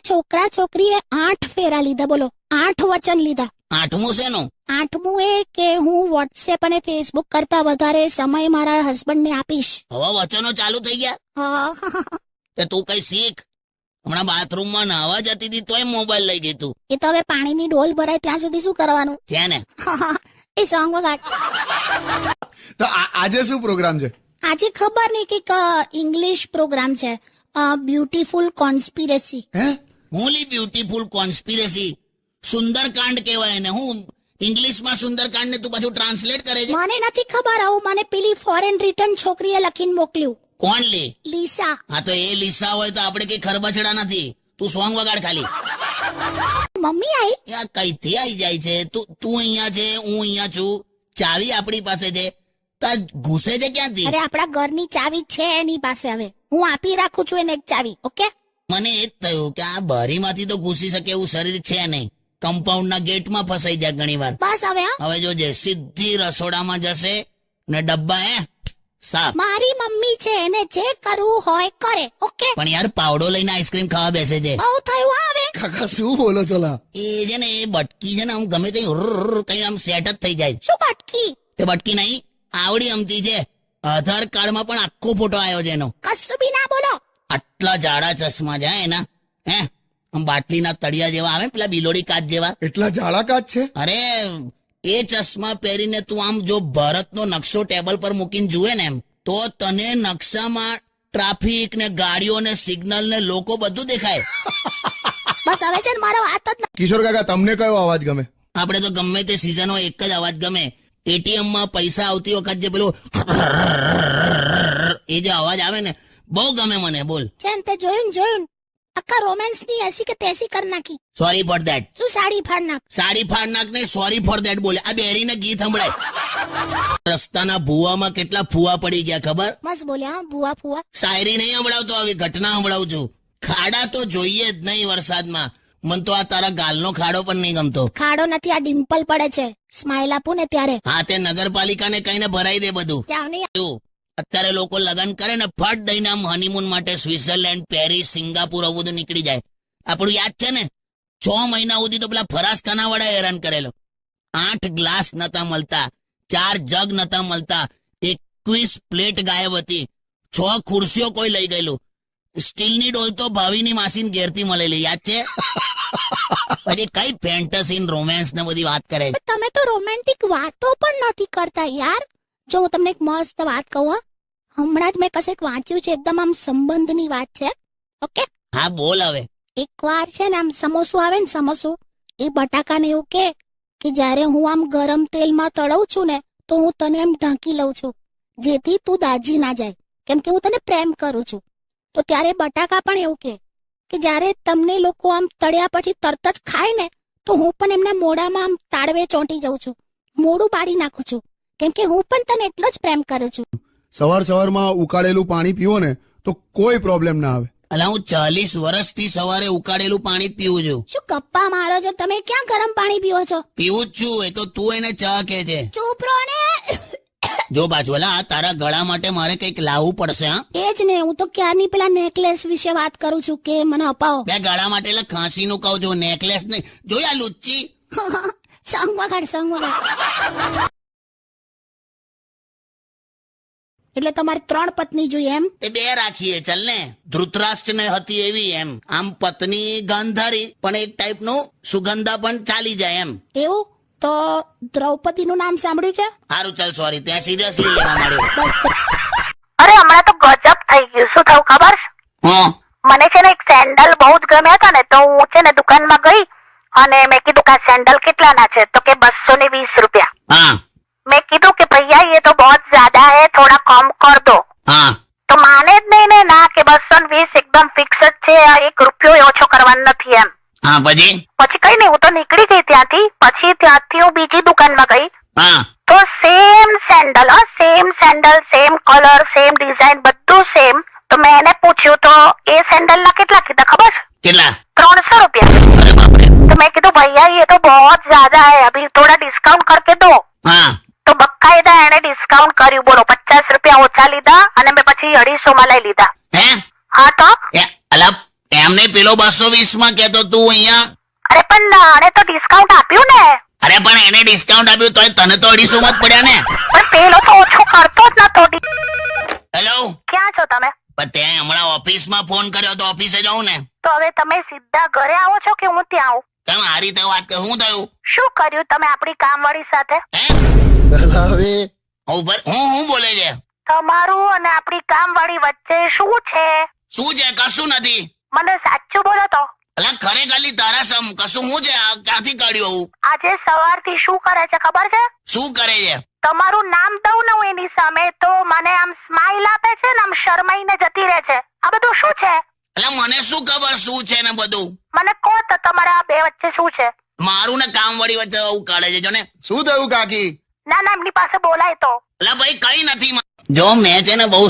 છોકરા છોકરીએ 8 ફેરા લીધા. બોલો, 8 વચન લીધા. 8મું શેનું? 8મું એ કે હું વોટ્સએપ અને ફેસબુક કરતા વધારે સમય મારા હસબન્ડને આપીશ. હવે વચનો ચાલુ થઈ ગયા. તે તું કઈ શીખ. હમણાં બાથરૂમમાં નાહવા જતી હતી તોય મોબાઈલ લઈ ગઈ તું. એ તો હવે પાણીની ડોલ ભરાય ત્યાં સુધી શું કરવાનું છે ને. એ સોંગ વગાડ. તો આજે શું પ્રોગ્રામ છે? આજે ખબર નહીં કે ઇંગ્લિશ પ્રોગ્રામ છે, બ્યુટીફુલ કોન્સ્પિરસી. હે? હોલી બ્યુટીફુલ કોન્સ્પિરસી સુંદરકાંડ કહેવાય ને. હું ઇંગ્લિશમાં સુંદરકાંડ ને તું પાછું ટ્રાન્સલેટ કરે છે. મને નથી ખબર, આવું મને પેલી ફોરેન રિટર્ન છોકરીએ લખીને મોકલ્યું. કોણ લે? લીસા. હા તો એ લીસા હોય તો આપણે કઈ ખરબચડા નથી. તું સોંગ વગાડ ખાલી. મમ્મી આઈ? કઈથી આવી જાય છે? તું અહીંયા છે, હું અહીંયા છું, ચાવી આપણી પાસે છે, તા ઘૂસે છે ક્યાંથી? અરે આપણા ઘરની ચાવી છે એની પાસે, હવે હું આપી રાખું છું એને એક ચાવી. ઓકે, મને એ જ થયું કે આ બારીમાંથી તો ઘૂસી શકે એવું શરીર છે નહીં. કમ્પાઉન્ડના ગેટમાં ફસાઈ જાય ઘણી વાર. બસ હવે. હવે જોજે, સીધી રસોડામાં જશે ને ડબ્બા સાફ. મારી મમ્મી છે, એને જે કરવું હોય કરે. ઓકે. પણ યાર પાવડો લઈને આઈસ્ક્રીમ ખાવા બેસે છે. બહુ થયું હવે. કાકા શું બોલો છો લા? એ છે ને એ બટકી છે ને આમ ગમે તે કઈ આમ સેટ જ થઈ જાય. શું બટકી? એ બટકી નહીં, આવડી અમતી છે. આધાર કાર્ડમાં પણ આખો ફોટો આવ્યો છે એનો. કશું બી ના બોલો. આટલા જાડા ચશ્મા જાય એના. આમ બાટલીના તળિયા જેવા આવે પેલા બિલોડી કાચ જેવા. એટલા જાડા કાચ છે? અરે એ ચશ્મા પહેરીને તું આમ જો ભારતનો નકશો ટેબલ પર મૂકીને જુએ ને એમ, તો તને નકશામાં ટ્રાફિક ને ગાડીઓ ને સિગ્નલ ને લોકો બધું દેખાય. બસ હવે છે ને મારો વાત જ ના. કિશોર કાકા તમને કયો અવાજ ગમે? આપણે તો ગમે તે સિઝન હોય એક જ અવાજ ગમે. એટીએમ માં પૈસા આવતી વખત જે પેલું એ જે અવાજ આવે ને બહુ ગમે મને. બોલ. છે ને તે જોયું આખા રોમેન્સ ની એસી કે તેસી કર નાખી. Sorry for that. શું સાડી ફાડ નાખ? સાડી ફાડ નાખ ને સોરી ફોર દેટ બોલે. આ બેરીને ગીત સંભળાય. રસ્તાના ભૂવામાં કેટલા ફુવા પડી ગયા ખબર? બસ બોલ્યા. હા, ભૂવા ફુવા. શાયરી નહીં સંભળાવતો, આવી ઘટના સંભળાવું છું. ખાડા તો જોઈએ જ નહીં વરસાદમાં. મન તો આ તારા ગાલનો ખાડો પણ નહીં ગમતો. ખાડો નથી, આ ડિમ્પલ પડે છે. સ્માઈલ આપું ને ત્યારે. હા, તે નગરપાલિકાને કહીને ભરાઈ દે બધું. ત્યાં નહીં. જો અત્યારે લોકો લગન કરે ને ફટ દઈને આમ હનીમૂન માટે સ્વિટ્ઝરલેન્ડ, પેરિસ, સિંગાપુર આવું બધું નીકળી જાય. આપણું યાદ છે ને 6 મહિના સુધી તો પેલા ફરાસખાના વાળા હેરાન કરેલો. 8 ગ્લાસ નતા મળતા, 4 જગ નતા મળતા, 21 પ્લેટ ગાયબ હતી, 6 ખુરશીઓ કોઈ લઈ ગયેલું. સ્ટીલની ડોલ તો ભાવીની માસીન ઘેરથી મળેલી. યાદ છે? પછી કઈ ફેન્ટસી રોમેન્સ ને બધી વાત કરે છે. તમે તો રોમેન્ટિક વાતો પણ નથી કરતા યાર. જો હું તમને એક મસ્ત વાત કહું. હમણાં જ મેં કશેક વાંચ્યું છે, એકદમ આમ સંબંધની વાત છે. ઓકે, હા બોલ હવે. એક વાર છે ને આમ સમોસું આવે ને, સમોસું, એ બટાકાને એવું કે જ્યારે હું આમ ગરમ તેલમાં તળું છું ને તો હું તને એમ ઢાંકી લઉં છું જેથી તું દાજી ના જાય, કેમ કે હું તને પ્રેમ કરું છું. તો ત્યારે બટાકા પણ એવું કે જ્યારે તમને લોકો આમ તળ્યા પછી તરત જ ખાય ને તો હું પણ એમના મોઢામાં આમ તાળવે ચોંટી જાઉં છું, મોઢું પાડી નાખું છું, કેમ કે હું પણ તને એટલો જ પ્રેમ કરું છું. સવારમાં ઉકાળેલું પાણી પીવો ને તો કોઈ પ્રોબ્લેમ ના આવે. અલા હું 40 વર્ષથી સવારે ઉકાળેલું પાણી જ પીવું છું. શું ગપ્પા મારો છો તમે? ક્યાં ગરમ પાણી પીવો છો? પીવું જ છું. એ તો તું એને ચા કે છે. ચૂપ રહો ને. જો બાજુલા, તારા ગળા માટે મારે કંઈક લાવવું પડશે. હા એ જ ને, હું તો ક્યારની પેલા નેકલેસ વિશે વાત કરું છું કે મને અપાવો. બે ગળા માટે એટલે ખાંસી નું કહું છું, નેકલેસ નહીં. જોયા લુચ્ચી. સંગ વગાડ. એટલે તમારે 3 પત્ની જોઈએ એમ? એ 2 રાખીએ ચાલ ને. ધૃતરાષ્ટ્ર ને હતી એવી એમ. આમ પત્ની ગાંધારી પણ એક ટાઈપ નું સુગંધા પણ ચાલી જાય એમ. એવું તો દ્રૌપદી નું નામ સાંભળ્યું છે? સારું ચાલ, સોરી, ત્યાં સિરિયસલી લેવા માંડ્યો. અરે હમણાં તો ગજબ થઈ ગયું. શું થયું ખબર? મને છે ને એક સેન્ડલ બહુ જ ગમ્યા હતા ને, તો હું છે ને દુકાનમાં ગઈ અને મેં કીધું કે આ સેન્ડલ કેટલાના છે? તો કે 220 રૂપિયા. હા. मैं कीधु कि भैया ये तो बहुत ज्यादा है, थोड़ा कम कर दो. हाँ. तो माने જ નહીં ને, ના કે 220 એકદમ ફિક્સ જ છે, 1 રૂપિયો ઓછો કરવાનો નથી એમ. હા, પછી કઈ નહીં, હું તો નીકળી ગઈ ત્યાંથી. પછી ત્યાંથી હું બીજી દુકાનમાં ગઈ. હા. તો same sandal, same colour, same design, બધું સેમ. તો મેં એને પૂછ્યું તો એ સેન્ડલ ના કેટલા કીધા ખબર છે? કેટલા? 300 રૂપિયા. અરે બાપ રે. तो मैं कीधु भैया ये तो बहुत ज्यादा है, अभी थोड़ा डिस्काउंट करके दो. हाँ. તો બકાયદા એને ડિસ્કાઉન્ટ કર્યું. બોલો, 50 રૂપિયા ઓછા લીધા અને મેં પછી 250 માં લઈ લીધા. હે? હા તો અલા એમ એમને પેલો 220 માં કેતો તું અહીંયા. અરે પણ આને તો ડિસ્કાઉન્ટ આપ્યું ને. અરે પણ એને ડિસ્કાઉન્ટ આપ્યું તોય તને તો 250 માં જ પડ્યા ને. પણ પેલો તો ઓછો કરતો જ નતો. હેલો, ક્યાં છો તમે? પણ તે હમણાં ઓફિસમાં ફોન કર્યો તો ઓફિસે જાઉં ને. તો હવે તમે સીધા ઘરે આવો છો કે હું ત્યાં આવું? કેમ આ રીતે વાત કર? શું થયું? શું કર્યું તમે આપણી કામવાળી સાથે? હે હવે હું બોલે છે? તમારું અને આપણી કામવાળી વચ્ચે શું છે? શું છે? કશું નથી. મને સાચું બોલો તો. એટલે ખરેખર તારા સમ કશું શું છે? આ ક્યાંથી કાઢ્યું આવું? આજે સવારથી શું કરે છે ખબર છે? શું કરે છે? તમારું નામ દઉં ને હું એની સામે તો મને આમ સ્માઈલ આપે છે ને આમ શરમાઈને જતી રહે છે. આ બધું શું છે? એટલે મને શું ખબર શું છે ને બધું? મને કહો તો તમારા આ બે વચ્ચે શું છે? મારું ને કામવાળી વચ્ચે આવું કાઢે છે જો ને. શું થયું કાકી? ના ના એમની પાસે બોલાય તો. એટલે ભાઈ કઈ નથી. જો મેં છે ને બહુ